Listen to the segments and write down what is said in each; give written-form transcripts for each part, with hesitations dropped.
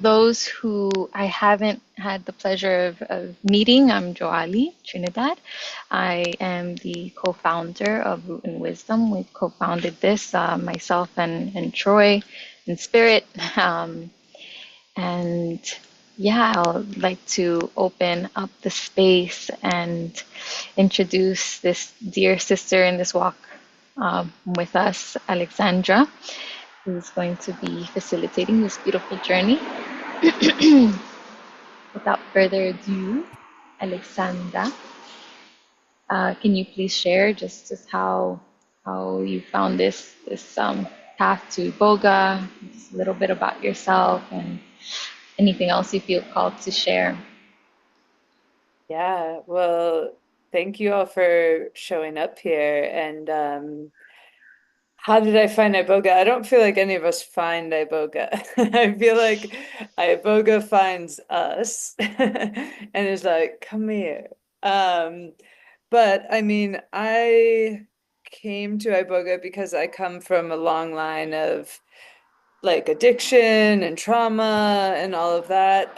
those who I haven't had the pleasure of meeting, I'm Joali Trinidad. I am the co-founder of Root and Wisdom. We've co-founded this, myself and Troy in spirit. And yeah, I'd like to open up the space and introduce this dear sister in this walk with us, Alexandra, who's going to be facilitating this beautiful journey. Without further ado, Alexandra, can you please share just how you found this path to Iboga, just a little bit about yourself, and anything else you feel called to share? Yeah, well, thank you all for showing up here. And how did I find Iboga? I don't feel like any of us find Iboga. I feel like Iboga finds us and is like, come here. Um, but I mean, I came to Iboga because I come from a long line of like addiction and trauma and all of that.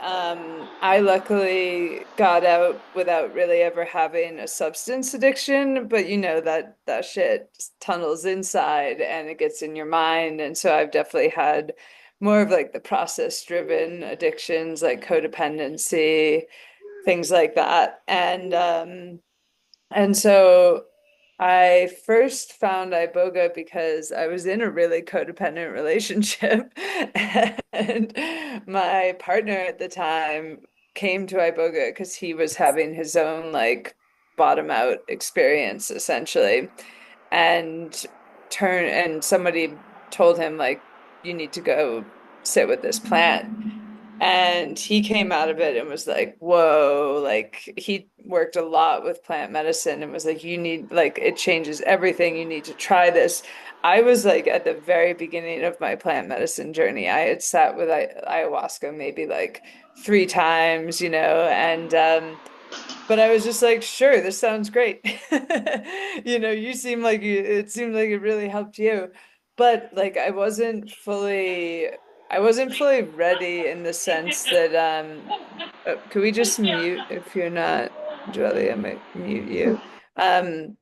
I luckily got out without really ever having a substance addiction, but you know that shit just tunnels inside and it gets in your mind. And so I've definitely had more of like the process-driven addictions, like codependency, things like that. And so I first found Iboga because I was in a really codependent relationship, and my partner at the time came to Iboga because he was having his own like bottom out experience essentially, and somebody told him like you need to go sit with this plant. And he came out of it and was like, whoa, like he worked a lot with plant medicine and was like, you need, like, it changes everything. You need to try this. I was like at the very beginning of my plant medicine journey. I had sat with ayahuasca maybe like 3 times, but I was just like, sure, this sounds great. You seem like it seemed like it really helped you. But like I wasn't fully ready in the sense that could we just mute if you're not, Julie, I might mute you. Um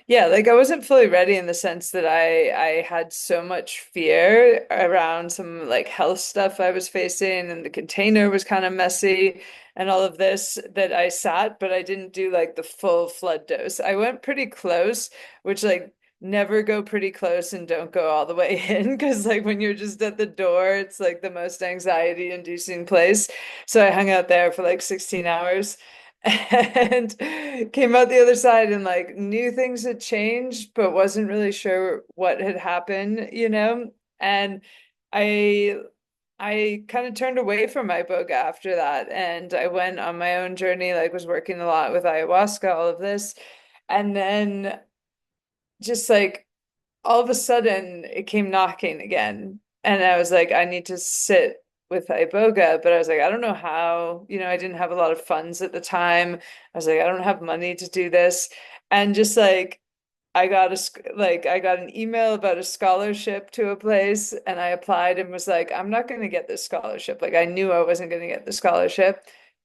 yeah, like I wasn't fully ready in the sense that I had so much fear around some like health stuff I was facing, and the container was kind of messy and all of this that I sat, but I didn't do like the full flood dose. I went pretty close, which like never go pretty close and don't go all the way in because like when you're just at the door, it's like the most anxiety inducing place. So I hung out there for like 16 hours and came out the other side and like knew things had changed, but wasn't really sure what had happened. And I I kind of turned away from Iboga after that, and I went on my own journey, like was working a lot with ayahuasca, all of this, and then just like all of a sudden it came knocking again. And I was like, I need to sit with Iboga, but I was like, I don't know how, I didn't have a lot of funds at the time. I was like, I don't have money to do this. And just like I got an email about a scholarship to a place and I applied and was like, I'm not going to get this scholarship. Like I knew I wasn't going to get the scholarship.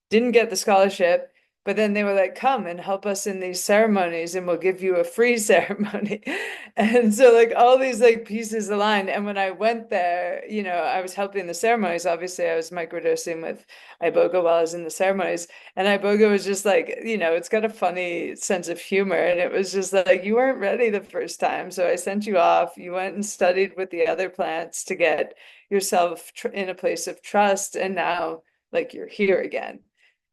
Didn't get the scholarship, but then they were like, come and help us in these ceremonies and we'll give you a free ceremony. And so like all these like pieces aligned. And when I went there, I was helping the ceremonies. Obviously, I was microdosing with Iboga while I was in the ceremonies. And Iboga was just like, it's got a funny sense of humor. And it was just like, you weren't ready the first time. So I sent you off. You went and studied with the other plants to get yourself in a place of trust. And now, like, you're here again.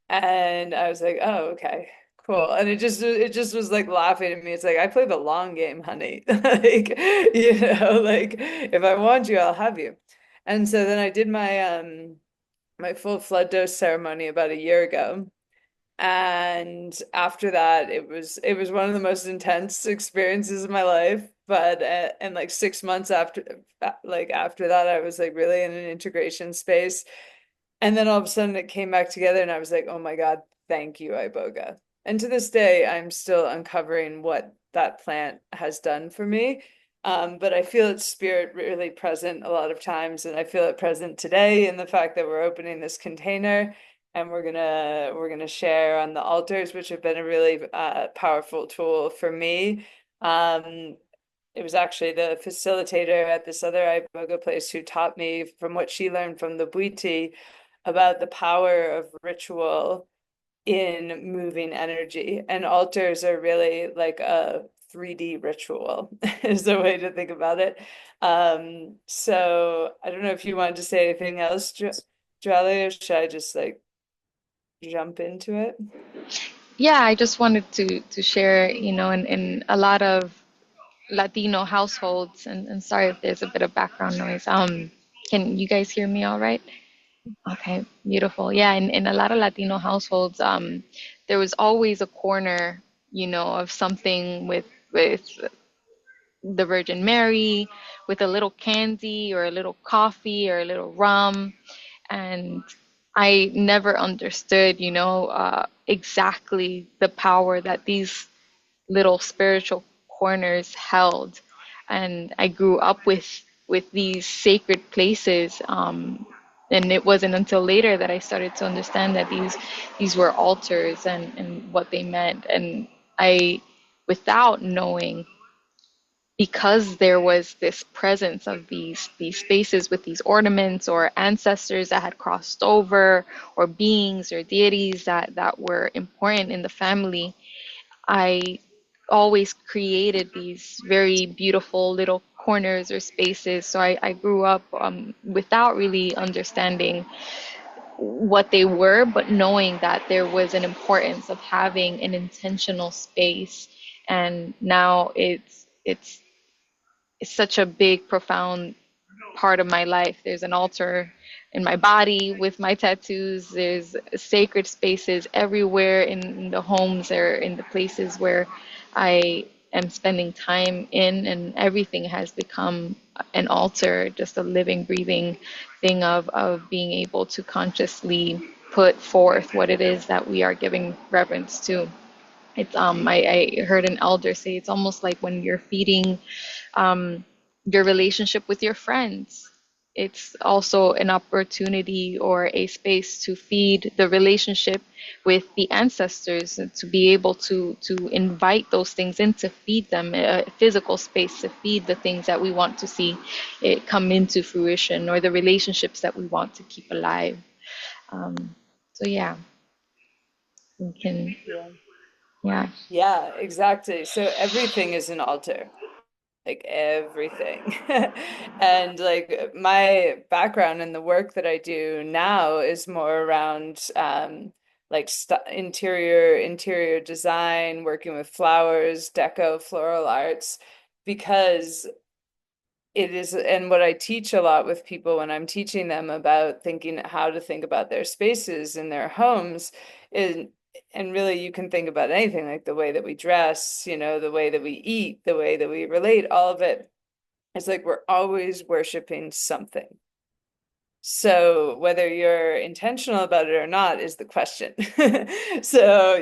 And I was like, oh, okay, cool. And it just was like laughing at me. It's like, I play the long game, honey. Like, like if I want you, I'll have you. And so then I did my full flood dose ceremony about a year ago. And after that, it was one of the most intense experiences of my life. But and like 6 months after that, I was like really in an integration space. And then all of a sudden it came back together, and I was like, oh my God, thank you, Iboga. And to this day, I'm still uncovering what that plant has done for me. But I feel its spirit really present a lot of times, and I feel it present today in the fact that we're opening this container and we're gonna share on the altars, which have been a really powerful tool for me. Um, it was actually the facilitator at this other Iboga place who taught me from what she learned from the Bwiti about the power of ritual in moving energy. And altars are really like a 3D ritual, is the way to think about it. So I don't know if you wanted to say anything else, Joelle, or should I just like jump into it? Yeah, I just wanted to share, in a lot of Latino households, and sorry if there's a bit of background noise. Can you guys hear me all right? Okay, beautiful. Yeah, in a lot of Latino households, there was always a corner, of something with the Virgin Mary, with a little candy or a little coffee or a little rum. And I never understood, exactly the power that these little spiritual corners held. And I grew up with these sacred places. And it wasn't until later that I started to understand that these were altars and what they meant. And I, without knowing, because there was this presence of these spaces with these ornaments or ancestors that had crossed over, or beings or deities that were important in the family, I always created these very beautiful little corners or spaces. So I grew up without really understanding what they were, but knowing that there was an importance of having an intentional space. And now it's such a big, profound part of my life. There's an altar in my body with my tattoos. There's sacred spaces everywhere in the homes or in the places where I am spending time in, and everything has become an altar, just a living, breathing thing of being able to consciously put forth what it is that we are giving reverence to. It's I heard an elder say it's almost like when you're feeding um, your relationship with your friends. It's also an opportunity or a space to feed the relationship with the ancestors, and to be able to invite those things in, to feed them a physical space, to feed the things that we want to see it come into fruition, or the relationships that we want to keep alive. So yeah, we can, Yeah. yeah. Yeah, exactly. So everything is an altar. Like everything. And like my background in the work that I do now is more around like st interior design, working with flowers, deco, floral arts, because it is, and what I teach a lot with people when I'm teaching them about thinking how to think about their spaces in their homes is, and really you can think about anything like the way that we dress, the way that we eat, the way that we relate, all of it. It's like we're always worshiping something. So whether you're intentional about it or not is the question. So,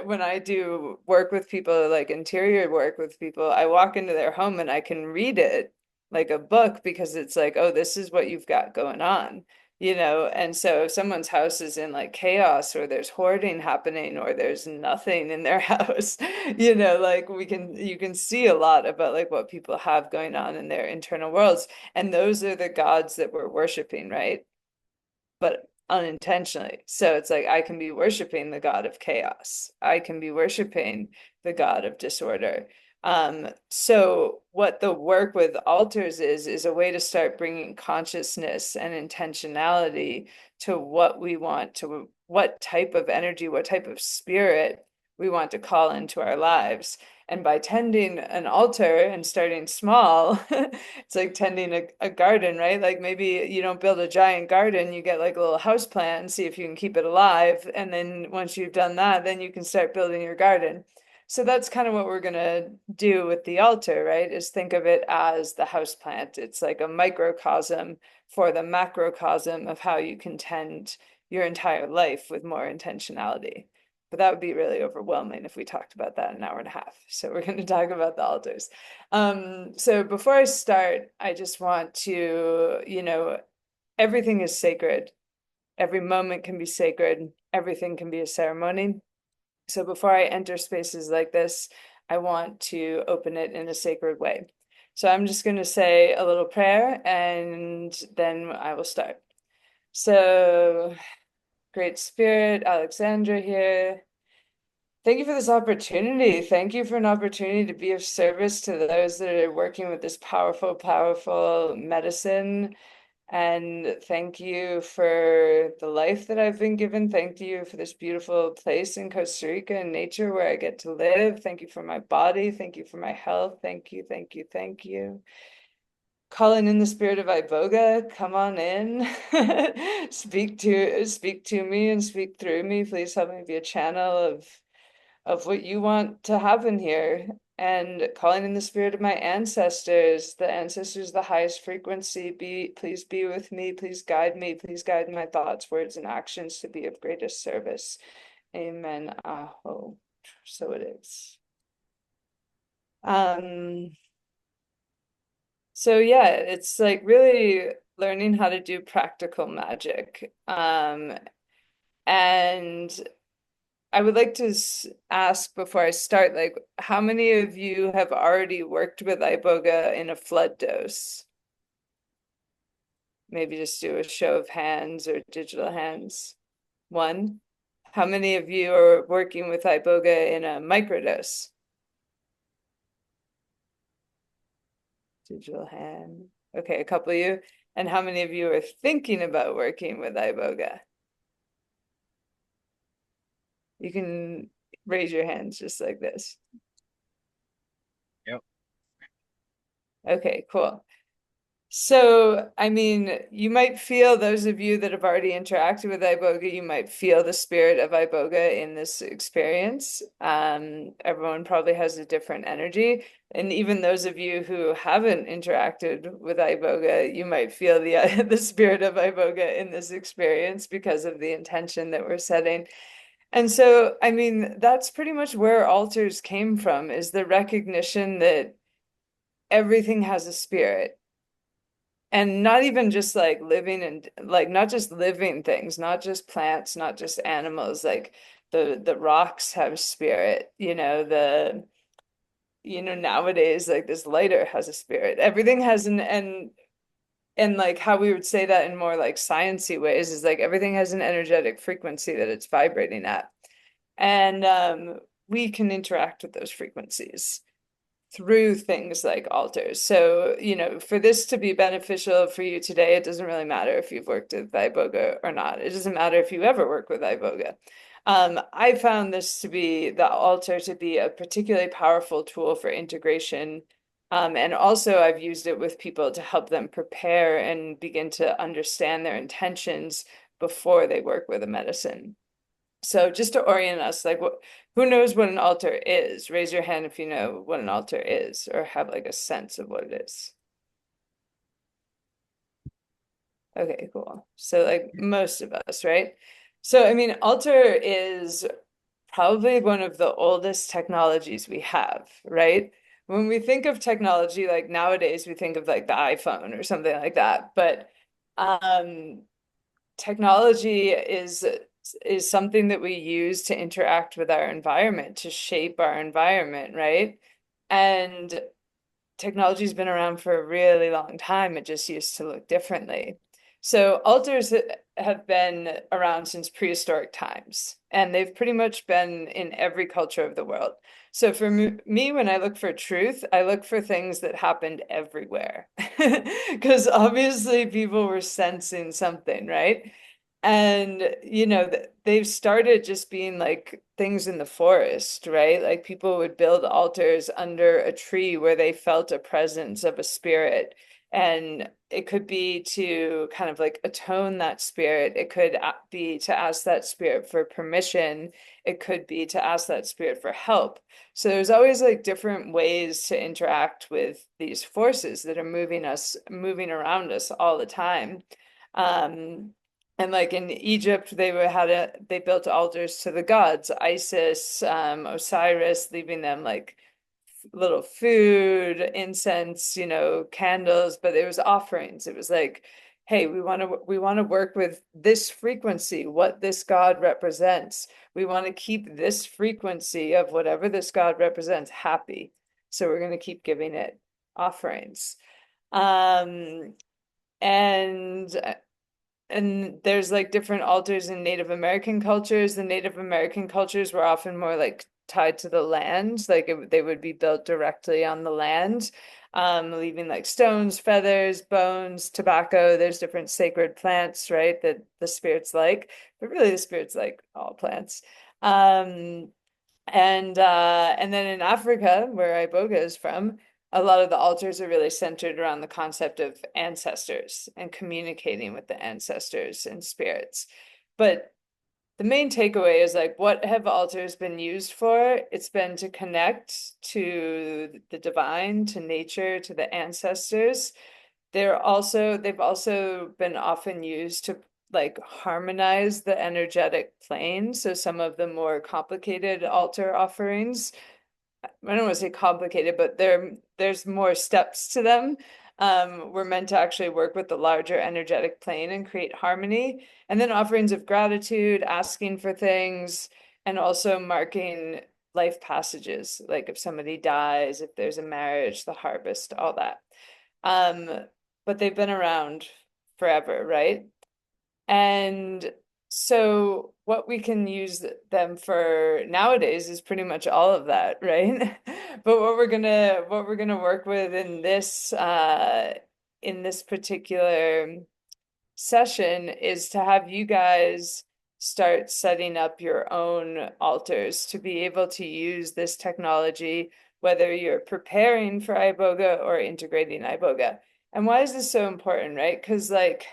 when I do work with people, like interior work with people, I walk into their home and I can read it like a book, because it's like, oh, this is what you've got going on. And so if someone's house is in like chaos, or there's hoarding happening, or there's nothing in their house, like you can see a lot about like what people have going on in their internal worlds. And those are the gods that we're worshiping, right? But unintentionally. So it's like I can be worshiping the god of chaos. I can be worshiping the god of disorder. So what the work with altars is a way to start bringing consciousness and intentionality to what we want to, what type of energy, what type of spirit we want to call into our lives. And by tending an altar and starting small, it's like tending a garden, right? Like maybe you don't build a giant garden, you get like a little house plant and see if you can keep it alive. And then once you've done that, then you can start building your garden. So that's kind of what we're going to do with the altar, right? Is think of it as the house plant. It's like a microcosm for the macrocosm of how you can tend your entire life with more intentionality. but that would be really overwhelming if we talked about that an hour and a half. So we're going to talk about the altars. So before I start, I just want to, everything is sacred. Every moment can be sacred. Everything can be a ceremony. So before I enter spaces like this, I want to open it in a sacred way. So I'm just going to say a little prayer and then I will start. So, Great Spirit, Alexandra here. Thank you for this opportunity. Thank you for an opportunity to be of service to those that are working with this powerful, powerful medicine. And thank you for the life that I've been given. Thank you for this beautiful place in Costa Rica and nature where I get to live. Thank you for my body. Thank you for my health. Thank you, thank you, thank you. Calling in the spirit of Iboga, come on in. Speak to me and speak through me. Please help me be a channel of what you want to happen here. And calling in the spirit of my ancestors, the ancestors, the highest frequency, please be with me, please guide my thoughts, words, and actions to be of greatest service. Amen. Aho. So it is. So yeah, it's like really learning how to do practical magic. And I would like to ask before I start, like, how many of you have already worked with Iboga in a flood dose? Maybe just do a show of hands or digital hands. One. How many of you are working with Iboga in a microdose? Digital hand. Okay, a couple of you. And how many of you are thinking about working with Iboga? You can raise your hands just like this. Yep. Okay, cool. So, I mean, you might feel, those of you that have already interacted with Iboga, you might feel the spirit of Iboga in this experience. Everyone probably has a different energy. And even those of you who haven't interacted with Iboga, you might feel the spirit of Iboga in this experience because of the intention that we're setting. And so, I mean, that's pretty much where altars came from, is the recognition that everything has a spirit. And not even just like living and like not just living things, not just plants, not just animals, like the rocks have spirit, nowadays like this lighter has a spirit. Everything has and like how we would say that in more like sciencey ways is like everything has an energetic frequency that it's vibrating at. And we can interact with those frequencies through things like altars. So, for this to be beneficial for you today, it doesn't really matter if you've worked with Iboga or not. It doesn't matter if you ever work with Iboga. I found the altar to be a particularly powerful tool for integration. And also I've used it with people to help them prepare and begin to understand their intentions before they work with a medicine. So just to orient us, like who knows what an altar is? Raise your hand if you know what an altar is or have like a sense of what it is. Okay, cool. So like most of us, right? So I mean, altar is probably one of the oldest technologies we have, right? When we think of technology, like nowadays we think of like the iPhone or something like that, but technology is something that we use to interact with our environment, to shape our environment, right? And technology's been around for a really long time. It just used to look differently. So altars have been around since prehistoric times, and they've pretty much been in every culture of the world. So for me, when I look for truth, I look for things that happened everywhere, because obviously people were sensing something, right? And they've started just being like things in the forest, right? Like people would build altars under a tree where they felt a presence of a spirit. And it could be to kind of like atone that spirit. It could be to ask that spirit for permission. It could be to ask that spirit for help. So there's always like different ways to interact with these forces that are moving around us all the time. Um, And like in Egypt, they built altars to the gods, Isis, Osiris, leaving them like little food, incense, candles, but it was offerings. It was like, hey, we want to work with this frequency, what this God represents. We want to keep this frequency of whatever this God represents happy. So we're going to keep giving it offerings. Um, and and there's like different altars in Native American cultures. The Native American cultures were often more like tied to the land, like they would be built directly on the land, leaving like stones, feathers, bones, tobacco. There's different sacred plants, right, that the spirits like, but really the spirits like all plants. Um, and then in Africa, where Iboga is from, a lot of the altars are really centered around the concept of ancestors and communicating with the ancestors and spirits. But the main takeaway is like, what have altars been used for? It's been to connect to the divine, to nature, to the ancestors. They've also been often used to like harmonize the energetic plane. So some of the more complicated altar offerings, I don't want to say complicated, but there's more steps to them. We're meant to actually work with the larger energetic plane and create harmony. And then offerings of gratitude, asking for things, and also marking life passages, like if somebody dies, if there's a marriage, the harvest, all that. Um, but they've been around forever, right? And so what we can use them for nowadays is pretty much all of that, right? But what we're gonna work with in this particular session is to have you guys start setting up your own altars to be able to use this technology, whether you're preparing for Iboga or integrating Iboga. And why is this so important, right? Because like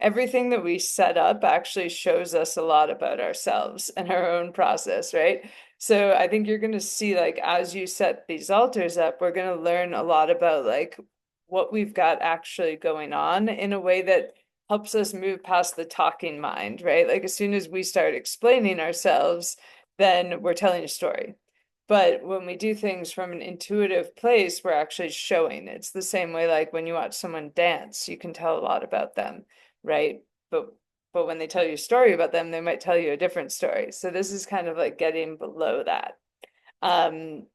everything that we set up actually shows us a lot about ourselves and our own process, right? So I think you're going to see, like, as you set these altars up, we're going to learn a lot about like what we've got actually going on in a way that helps us move past the talking mind, right? Like as soon as we start explaining ourselves, then we're telling a story. But when we do things from an intuitive place, we're actually showing. It's the same way like when you watch someone dance, you can tell a lot about them, right? But when they tell you a story about them, they might tell you a different story. So this is kind of like getting below that. Um,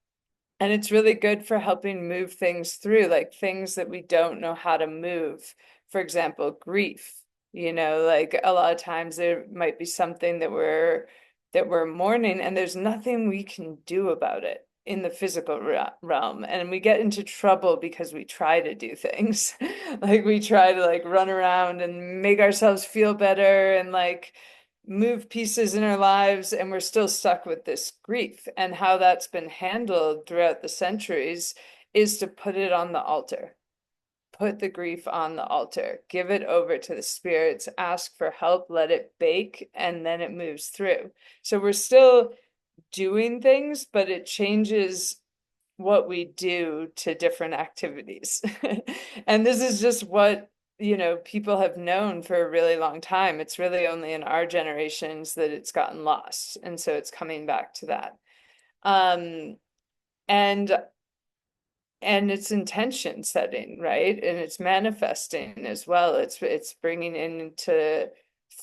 and it's really good for helping move things through, like things that we don't know how to move. For example, grief. Like a lot of times there might be something that we're mourning, and there's nothing we can do about it in the physical realm. And we get into trouble because we try to do things. Like we try to like run around and make ourselves feel better and like move pieces in our lives, and we're still stuck with this grief. And how that's been handled throughout the centuries is to put it on the altar. Put the grief on the altar, give it over to the spirits, ask for help, let it bake, and then it moves through. So we're still doing things, but it changes what we do to different activities. And this is just what, people have known for a really long time. It's really only in our generations that it's gotten lost. And so it's coming back to that. Um, and and it's intention setting, right? And it's manifesting as well. It's bringing into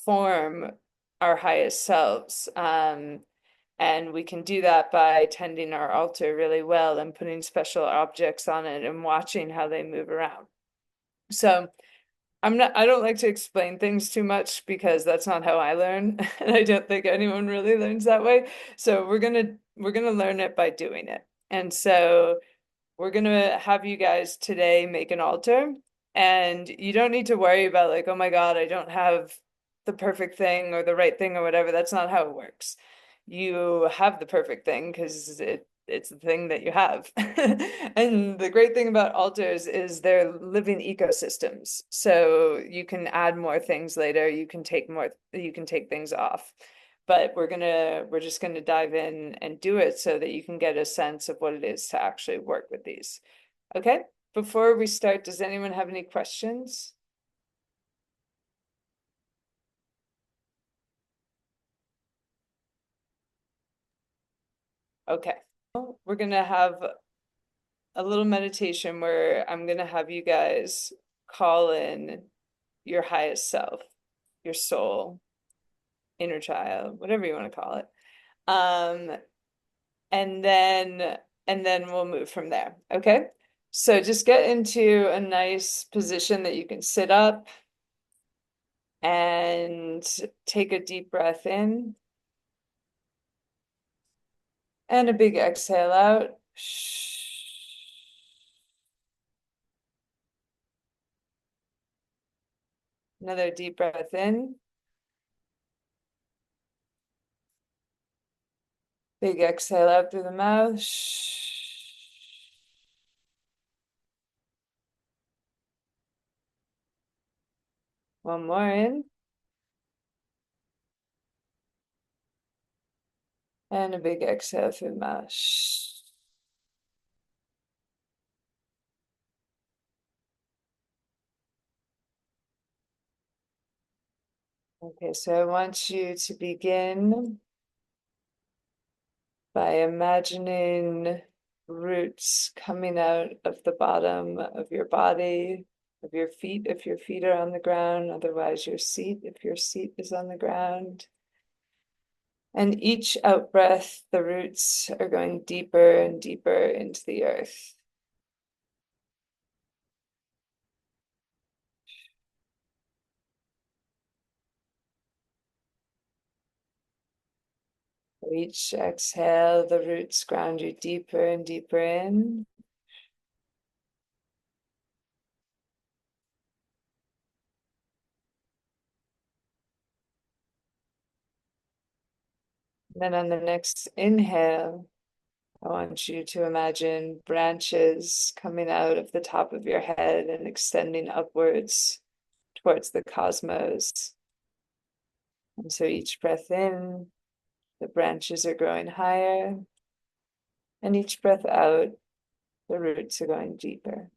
form our highest selves. And we can do that by tending our altar really well and putting special objects on it and watching how they move around. So I don't like to explain things too much because that's not how I learn. And I don't think anyone really learns that way. So we're gonna learn it by doing it. And so we're gonna have you guys today make an altar, and you don't need to worry about like, oh my God, I don't have the perfect thing or the right thing or whatever. That's not how it works. You have the perfect thing because it's the thing that you have. And the great thing about altars is they're living ecosystems. So you can add more things later. You can take things off. But we're just gonna dive in and do it so that you can get a sense of what it is to actually work with these. Okay, before we start, does anyone have any questions? Okay. We're gonna have a little meditation where I'm gonna have you guys call in your highest self, your soul, inner child, whatever you want to call it. Um, and then we'll move from there. Okay? So just get into a nice position that you can sit up and take a deep breath in and a big exhale out. Another deep breath in. Big exhale out through the mouth. One more in. And a big exhale through the mouth. Okay, so I want you to begin by imagining roots coming out of the bottom of your body, of your feet, if your feet are on the ground, otherwise your seat, if your seat is on the ground. And each out breath, the roots are going deeper and deeper into the earth. Each exhale, the roots ground you deeper and deeper in. Then on the next inhale, I want you to imagine branches coming out of the top of your head and extending upwards towards the cosmos. And so each breath in, the branches are growing higher, and each breath out, the roots are going deeper.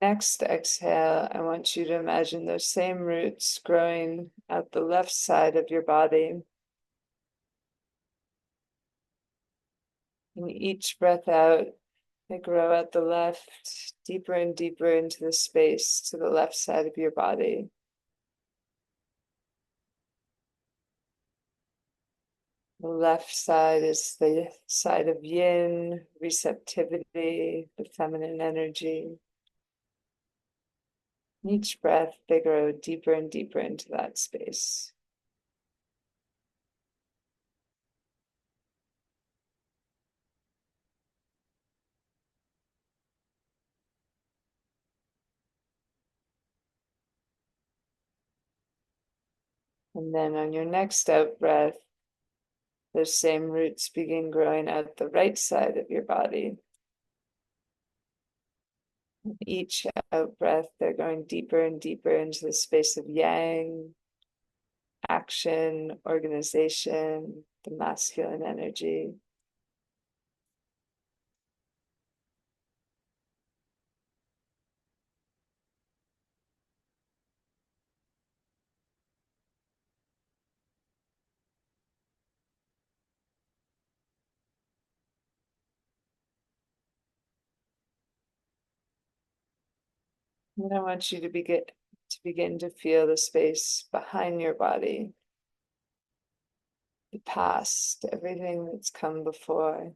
Next exhale, I want you to imagine those same roots growing out the left side of your body. And each breath out, they grow out the left, deeper and deeper into the space to the left side of your body. The left side is the side of yin, receptivity, the feminine energy. Each breath, they grow deeper and deeper into that space. And then on your next out breath, those same roots begin growing out the right side of your body. Each out breath, they're going deeper and deeper into the space of yang, action, organization, the masculine energy. And I want you to begin to feel the space behind your body, the past, everything that's come before.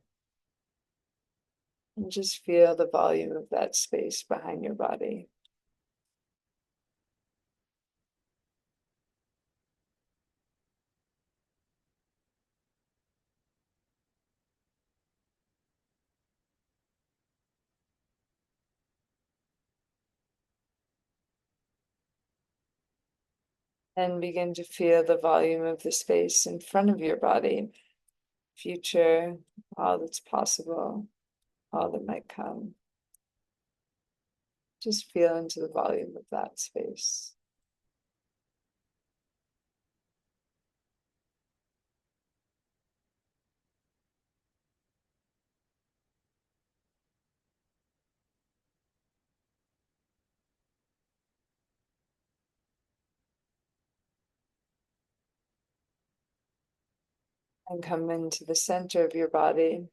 And just feel the volume of that space behind your body. And begin to feel the volume of the space in front of your body. future, all that's possible, all that might come. Just feel into the volume of that space. And come into the center of your body.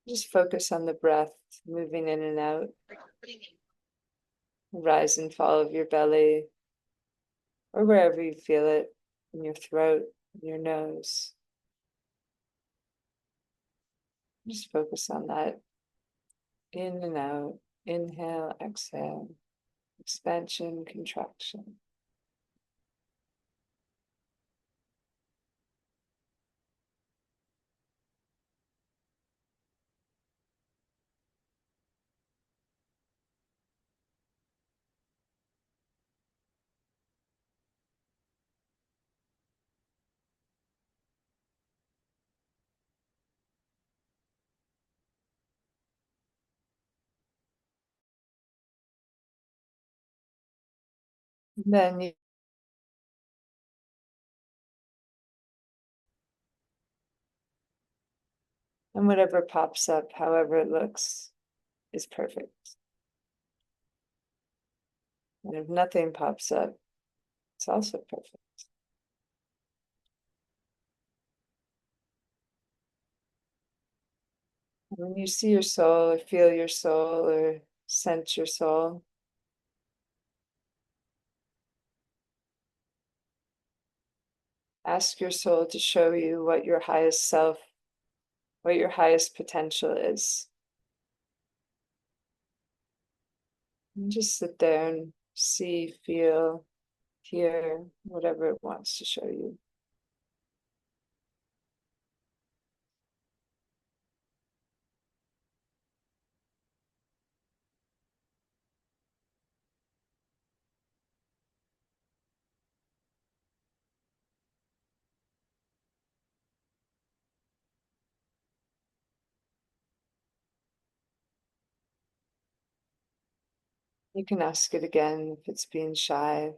Just focus on the breath moving in and out, rise and fall of your belly, or wherever you feel it, in your throat, in your nose. Just focus on that in and out, inhale, exhale, expansion, contraction. And then you and whatever pops up, however it looks, is perfect. And if nothing pops up, it's also perfect. When you see your soul or feel your soul or sense your soul, ask your soul to show you what your highest self, what your highest potential is. And just sit there and see, feel, hear, whatever it wants to show you. You can ask it again if it's being shy.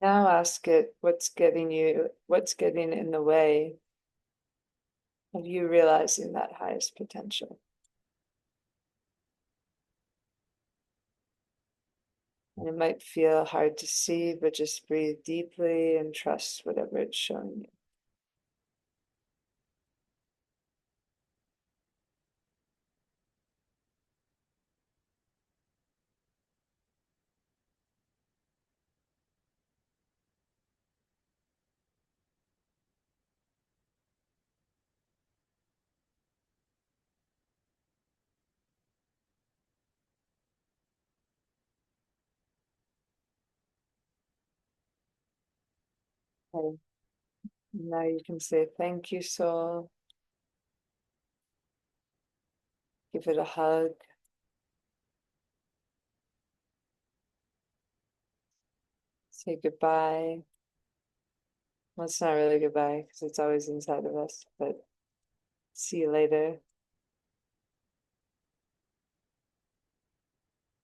Now ask it what's getting in the way of you realizing that highest potential. And it might feel hard to see, but just breathe deeply and trust whatever it's showing you. Okay. Now you can say, thank you, soul. Give it a hug. Say goodbye. Well, it's not really goodbye because it's always inside of us, but see you later.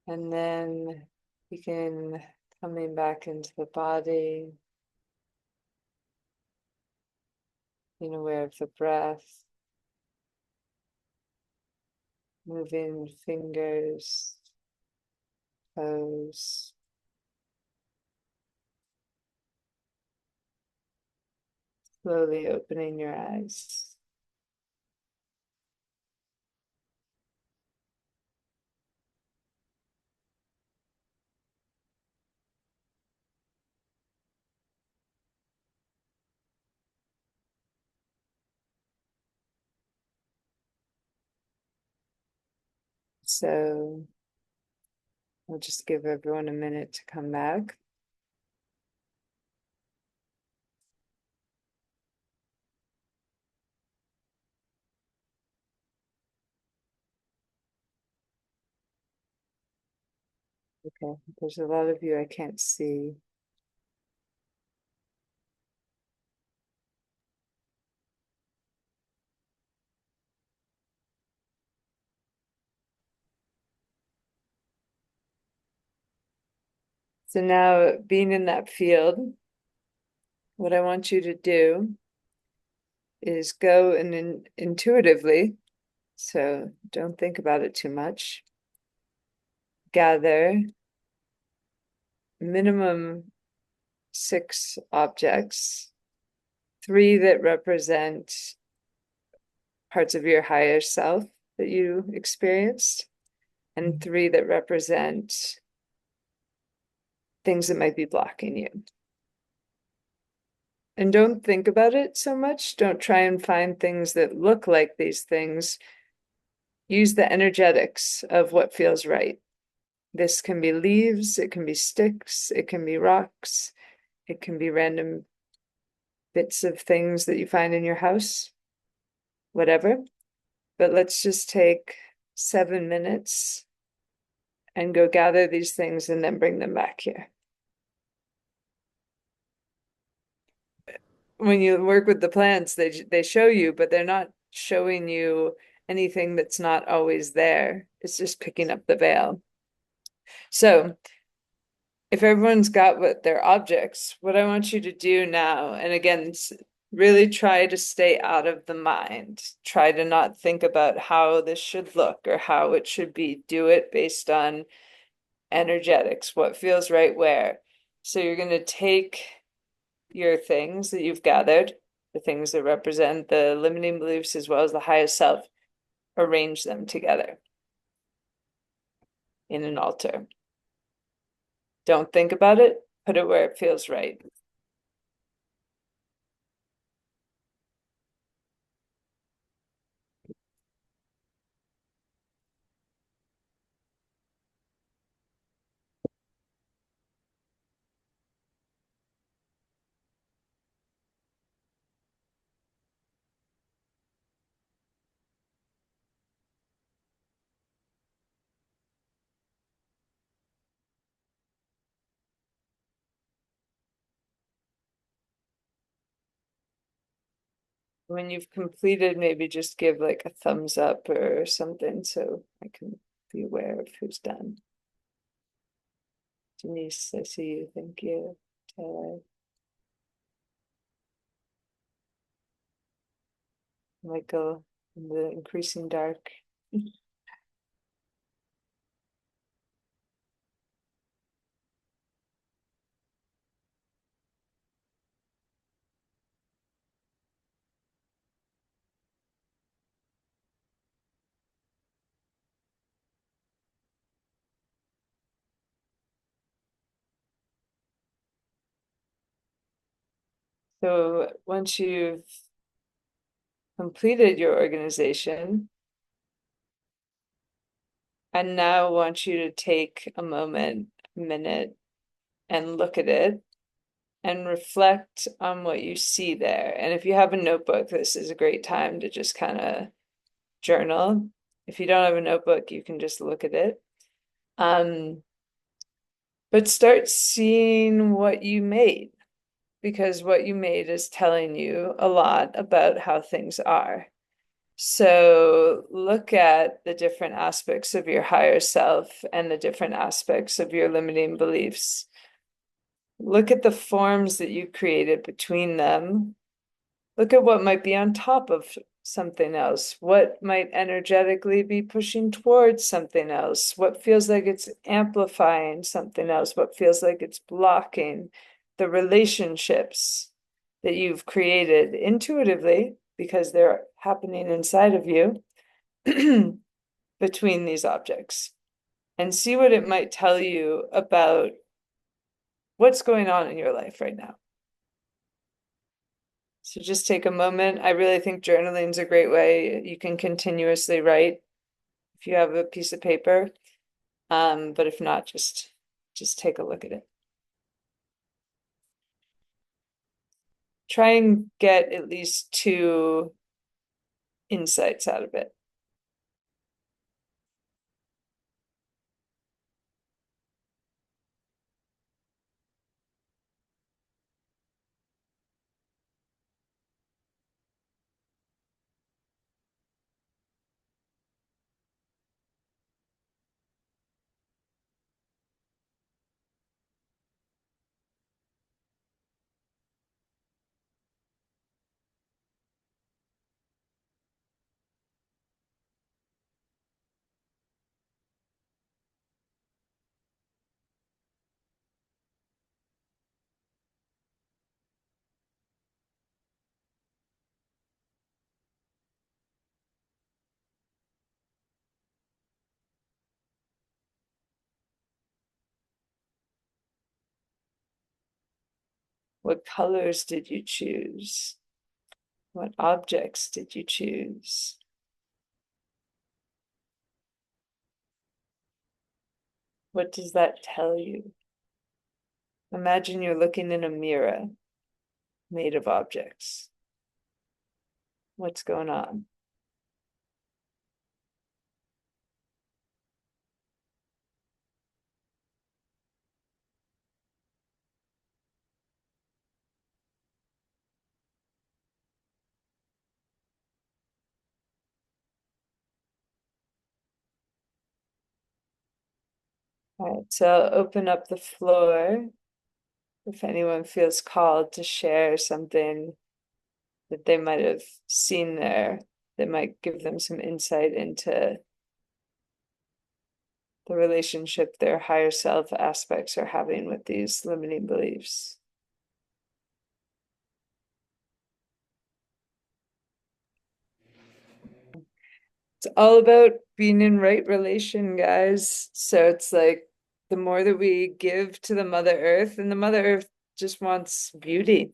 And then begin coming back into the body, being aware of the breath, moving fingers, toes, slowly opening your eyes. So I'll just give everyone a minute to come back. Okay, there's a lot of you I can't see. So now, being in that field, what I want you to do is go and intuitively, so don't think about it too much, gather minimum 6 objects, 3 that represent parts of your higher self that you experienced, and 3 that represent things that might be blocking you. And don't think about it so much. Don't try and find things that look like these things. Use the energetics of what feels right. This can be leaves, it can be sticks, it can be rocks, it can be random bits of things that you find in your house, whatever. But let's just take 7 minutes and go gather these things and then bring them back here. When you work with the plants, they show you, but they're not showing you anything that's not always there. It's just picking up the veil. So if everyone's got what their objects, what I want you to do now, and again, really try to stay out of the mind. Try to not think about how this should look or how it should be. Do it based on energetics, what feels right where. So you're going to take your things that you've gathered, the things that represent the limiting beliefs as well as the highest self, arrange them together in an altar. Don't think about it, put it where it feels right. When you've completed, maybe just give like a thumbs up or something so I can be aware of who's done. Denise, I see you. Thank you. Taylor, Michael, in the increasing dark. So once you've completed your organization, I now want you to take a minute, and look at it and reflect on what you see there. And if you have a notebook, this is a great time to just kind of journal. If you don't have a notebook, you can just look at it. But start seeing what you made, because what you made is telling you a lot about how things are. So look at the different aspects of your higher self and the different aspects of your limiting beliefs. Look at the forms that you created between them. Look at what might be on top of something else. What might energetically be pushing towards something else? What feels like it's amplifying something else? What feels like it's blocking the relationships that you've created intuitively because they're happening inside of you between these objects, and see what it might tell you about what's going on in your life right now. So just take a moment. I really think journaling is a great way. You can continuously write if you have a piece of paper. But if not, just take a look at it. Try and get at least 2 insights out of it. What colors did you choose? What objects did you choose? What does that tell you? Imagine you're looking in a mirror made of objects. What's going on? All right, so I'll open up the floor if anyone feels called to share something that they might have seen there that might give them some insight into the relationship their higher self aspects are having with these limiting beliefs. It's all about being in right relation, guys. So it's like the more that we give to the Mother Earth, and the Mother Earth just wants beauty.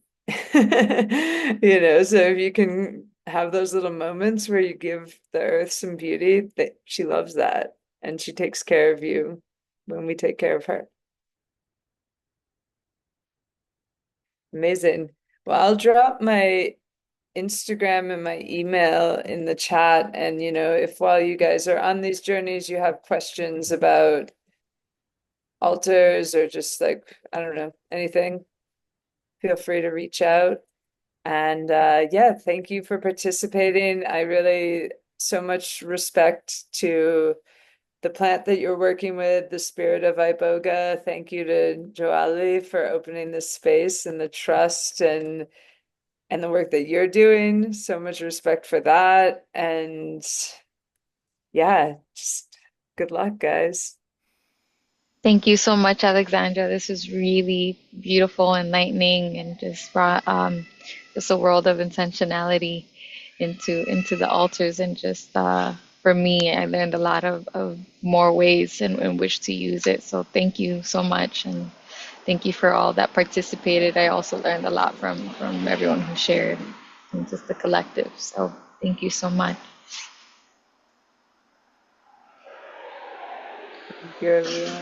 You know, so if you can have those little moments where you give the earth some beauty, that she loves that. And she takes care of you when we take care of her. Amazing. Well, I'll drop my Instagram and my email in the chat. And, you know, if while you guys are on these journeys, you have questions about altars or just like, I don't know, anything, feel free to reach out. And yeah, thank you for participating. I really so much respect to the plant that you're working with, the spirit of Iboga. Thank you to Joali for opening this space and the trust and the work that you're doing. So much respect for that. And yeah, just good luck, guys. Thank you so much, Alexandra. This was really beautiful, enlightening, and just brought just a world of intentionality into the altars. And just for me, I learned a lot of more ways in which to use it. So thank you so much, and thank you for all that participated. I also learned a lot from everyone who shared and just the collective. So thank you so much. Thank you, everyone.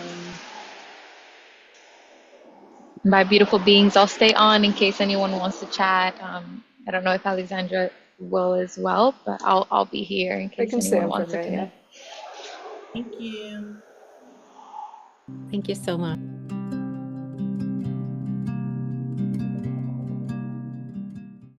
Bye, beautiful beings. I'll stay on in case anyone wants to chat. I don't know if Alexandra will as well, but I'll be here in I case can stay anyone on for a wants to minute, yeah. connect. Thank you. Thank you so much.